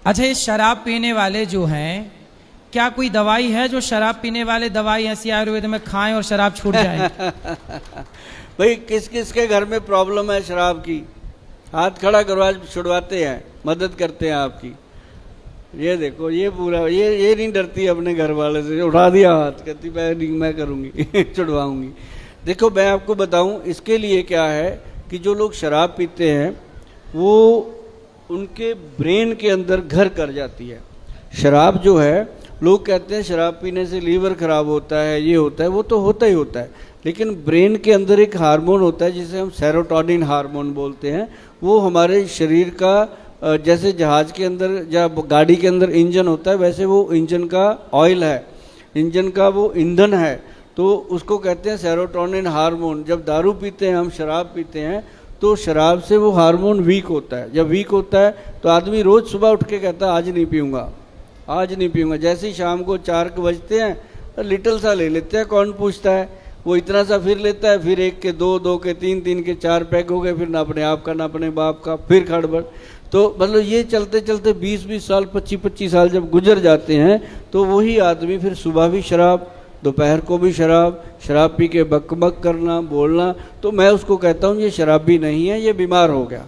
अच्छा, ये शराब पीने वाले जो हैं, क्या कोई दवाई है जो शराब पीने वाले दवाई ऐसी आयुर्वेद में खाएं और शराब छूट जाए? भाई किस किस के घर में प्रॉब्लम है शराब की? हाथ खड़ा करो, आज छुड़वाते हैं, मदद करते हैं आपकी। ये देखो, ये पूरा ये नहीं डरती अपने घर वाले से, उठा दिया हाथ, कहती मैं करूंगी छुड़वाऊंगी। देखो मैं आपको बताऊं इसके लिए क्या है कि जो लोग शराब पीते हैं वो उनके ब्रेन के अंदर घर कर जाती है। शराब जो है, लोग कहते हैं शराब पीने से लीवर खराब होता है, ये होता है, वो तो होता ही होता है, लेकिन ब्रेन के अंदर एक हार्मोन होता है जिसे हम सेरोटोनिन हार्मोन बोलते हैं। वो हमारे शरीर का जैसे जहाज के अंदर या गाड़ी के अंदर इंजन होता है, वैसे वो इंजन का ऑयल है, इंजन का वो ईंधन है, तो उसको कहते हैं सेरोटोनिन हार्मोन। जब दारू पीते हैं हम, शराब पीते हैं, तो शराब से वो हार्मोन वीक होता है। जब वीक होता है तो आदमी रोज़ सुबह उठ के कहता है आज नहीं पीऊँगा, आज नहीं पीऊँगा। जैसे ही शाम को 4 बजते हैं लिटिल सा ले लेते हैं, कौन पूछता है, वो इतना सा फिर लेता है, फिर 1 के 2, 2 के 3, 3 के 4 पैक हो गए, फिर ना अपने आप का ना अपने बाप का, फिर खड़बड़। तो मतलब ये चलते चलते 20-20 साल, 25-25 साल जब गुजर जाते हैं तो वही आदमी फिर सुबह भी शराब, दोपहर को भी शराब, शराब पी के बकबक करना, बोलना। तो मैं उसको कहता हूँ ये शराबी नहीं है, ये बीमार हो गया,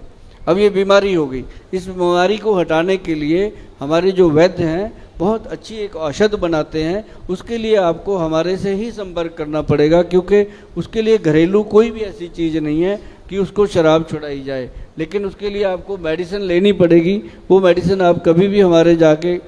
अब ये बीमारी हो गई। इस बीमारी को हटाने के लिए हमारे जो वैद्य हैं बहुत अच्छी एक औषध बनाते हैं। उसके लिए आपको हमारे से ही संपर्क करना पड़ेगा, क्योंकि उसके लिए घरेलू कोई भी ऐसी चीज़ नहीं है कि उसको शराब छुड़ाई जाए, लेकिन उसके लिए आपको मेडिसिन लेनी पड़ेगी। वो मेडिसिन आप कभी भी हमारे जाके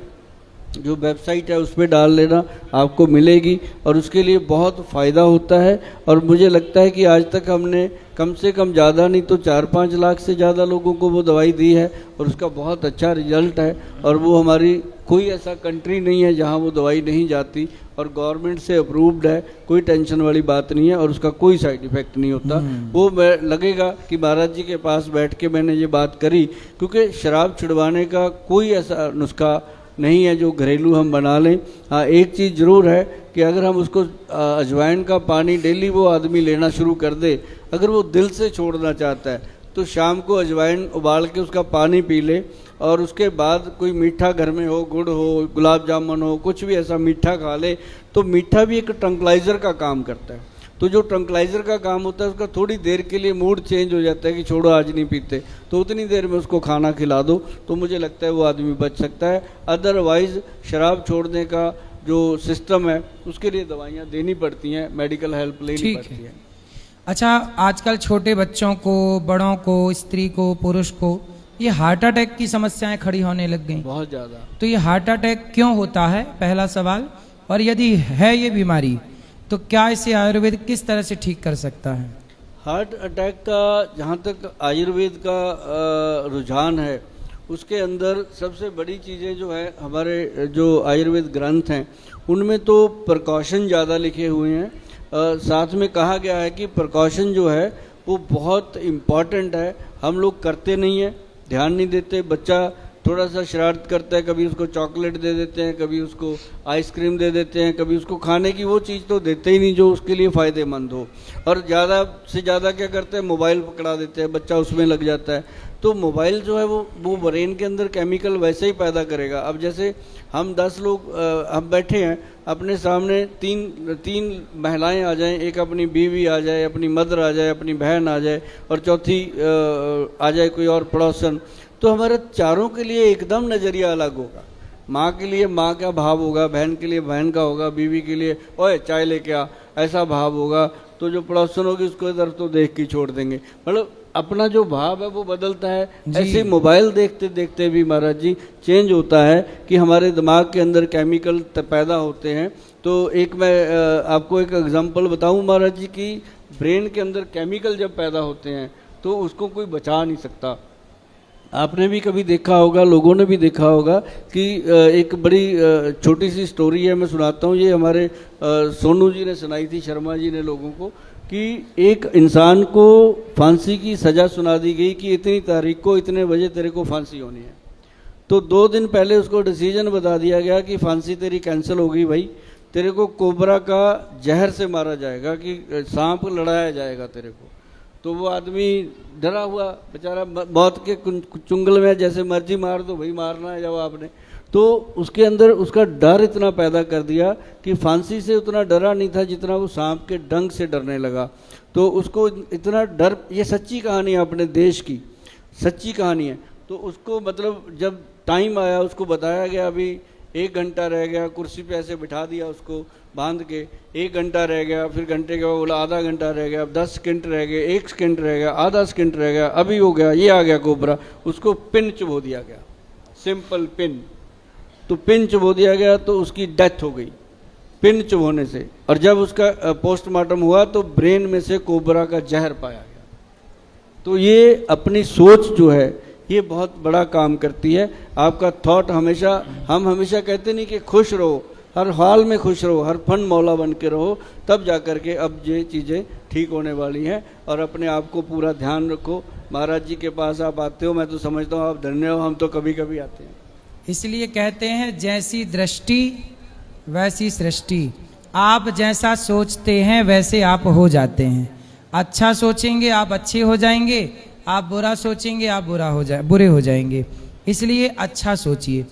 जो वेबसाइट है उस पर डाल लेना, आपको मिलेगी और उसके लिए बहुत फ़ायदा होता है। और मुझे लगता है कि आज तक हमने कम से कम ज़्यादा नहीं तो 4-5 लाख से ज़्यादा लोगों को वो दवाई दी है और उसका बहुत अच्छा रिजल्ट है। और वो हमारी कोई ऐसा कंट्री नहीं है जहाँ वो दवाई नहीं जाती, और गवर्नमेंट से अप्रूव्ड है, कोई टेंशन वाली बात नहीं है और उसका कोई साइड इफ़ेक्ट नहीं होता। वो लगेगा कि महाराज जी के पास बैठ के मैंने ये बात करी, क्योंकि शराब छुड़वाने का कोई ऐसा नुस्खा नहीं है जो घरेलू हम बना लें। हाँ, एक चीज़ ज़रूर है कि अगर हम उसको अजवाइन का पानी डेली वो आदमी लेना शुरू कर दे, अगर वो दिल से छोड़ना चाहता है तो शाम को अजवाइन उबाल के उसका पानी पी ले, और उसके बाद कोई मीठा घर में हो, गुड़ हो, गुलाब जामुन हो, कुछ भी ऐसा मीठा खा ले। तो मीठा भी एक ट्रंकलाइज़र का काम करता है। तो जो ट्रंकलाइज़र का काम होता है उसका थोड़ी देर के लिए मूड चेंज हो जाता है कि छोड़ो आज नहीं पीते, तो उतनी देर में उसको खाना खिला दो, तो मुझे लगता है वो आदमी बच सकता है। अदरवाइज़ शराब छोड़ने का जो सिस्टम है उसके लिए दवाइयाँ देनी पड़ती हैं, मेडिकल हेल्प लेनी पड़ती है। अच्छा, आजकल छोटे बच्चों को, बड़ों को, स्त्री को, पुरुष को ये हार्ट अटैक की समस्याएं खड़ी होने लग गई बहुत ज़्यादा। तो ये हार्ट अटैक क्यों होता है, पहला सवाल। और यदि है ये बीमारी तो क्या इसे आयुर्वेद किस तरह से ठीक कर सकता है? हार्ट अटैक का जहाँ तक आयुर्वेद का रुझान है, उसके अंदर सबसे बड़ी चीज़ें जो है, हमारे जो आयुर्वेद ग्रंथ हैं उनमें तो प्रिकॉशन ज़्यादा लिखे हुए हैं। साथ में कहा गया है कि प्रिकॉशन जो है वो बहुत इम्पॉर्टेंट है, हम लोग करते नहीं हैं, ध्यान नहीं देते। बच्चा थोड़ा सा शरारत करता है, कभी उसको चॉकलेट दे देते हैं, कभी उसको आइसक्रीम दे देते हैं, कभी उसको खाने की वो चीज़ तो देते ही नहीं जो उसके लिए फ़ायदेमंद हो। और ज़्यादा से ज़्यादा क्या करते हैं, मोबाइल पकड़ा देते हैं, बच्चा उसमें लग जाता है। तो मोबाइल जो है वो ब्रेन के अंदर केमिकल वैसे ही पैदा करेगा। अब जैसे हम 10 लोग हम बैठे हैं, अपने सामने तीन महिलाएं आ जाएं, एक अपनी बीवी आ जाए, अपनी मदर आ जाए, अपनी बहन आ जाए, और चौथी आ जाए कोई और पड़ोसन, तो हमारे चारों के लिए एकदम नज़रिया अलग होगा। माँ के लिए माँ का भाव होगा, बहन के लिए बहन का होगा, बीवी के लिए ओए चाय लेके आ, ऐसा भाव होगा। तो जो पड़ोसन होगी उसको इधर तो देख के छोड़ देंगे, मतलब अपना जो भाव है वो बदलता है। ऐसे मोबाइल देखते देखते भी महाराज जी चेंज होता है कि हमारे दिमाग के अंदर केमिकल पैदा होते हैं। तो एक मैं आपको एक एग्जांपल बताऊं महाराज जी की, ब्रेन के अंदर केमिकल जब पैदा होते हैं तो उसको कोई बचा नहीं सकता। आपने भी कभी देखा होगा, लोगों ने भी देखा होगा कि एक बड़ी छोटी सी स्टोरी है, मैं सुनाता हूँ। ये हमारे सोनू जी ने सुनाई थी, शर्मा जी ने लोगों को, कि एक इंसान को फांसी की सज़ा सुना दी गई कि इतनी तारीख को इतने बजे तेरे को फांसी होनी है। तो 2 दिन पहले उसको डिसीजन बता दिया गया कि फांसी तेरी कैंसिल हो गई भाई, तेरे को कोबरा का जहर से मारा जाएगा, कि सांप लड़ाया जाएगा तेरे को। तो वो आदमी डरा हुआ बेचारा, मौत के चुंगल में, जैसे मर्जी मार दो भाई, मारना है जब आपने, तो उसके अंदर उसका डर इतना पैदा कर दिया कि फांसी से उतना डरा नहीं था जितना वो सांप के डंक से डरने लगा। तो उसको इतना डर, ये सच्ची कहानी है अपने देश की, सच्ची कहानी है। तो उसको मतलब जब टाइम आया उसको बताया गया अभी 1 घंटा रह गया, कुर्सी पे ऐसे बिठा दिया उसको बांध के, 1 घंटा रह गया, फिर घंटे के बाद बोला आधा घंटा रह गया, 10 सेकंड रह गए, 1 सेकंड रह गया, आधा सेकंड रह गया, अभी हो गया, ये आ गया कोबरा, उसको पिन चुबो दिया गया, सिंपल पिन। तो पिन चुबो दिया गया तो उसकी डेथ हो गई पिन चुभोने से। और जब उसका पोस्टमार्टम हुआ तो ब्रेन में से कोबरा का जहर पाया गया। तो ये अपनी सोच जो है ये बहुत बड़ा काम करती है। आपका थॉट हमेशा, हम हमेशा कहते नहीं कि खुश रहो, हर हाल में खुश रहो, हर फन मौला बन के रहो, तब जा कर के अब ये चीज़ें ठीक होने वाली हैं। और अपने आप को पूरा ध्यान रखो। महाराज जी के पास आप आते हो, मैं तो समझता हूँ आप धन्य हो, हम तो कभी कभी आते हैं। इसलिए कहते हैं जैसी दृष्टि वैसी सृष्टि। आप जैसा सोचते हैं वैसे आप हो जाते हैं। अच्छा सोचेंगे आप अच्छे हो जाएंगे, आप बुरा सोचेंगे आप बुरे हो जाएंगे। इसलिए अच्छा सोचिए।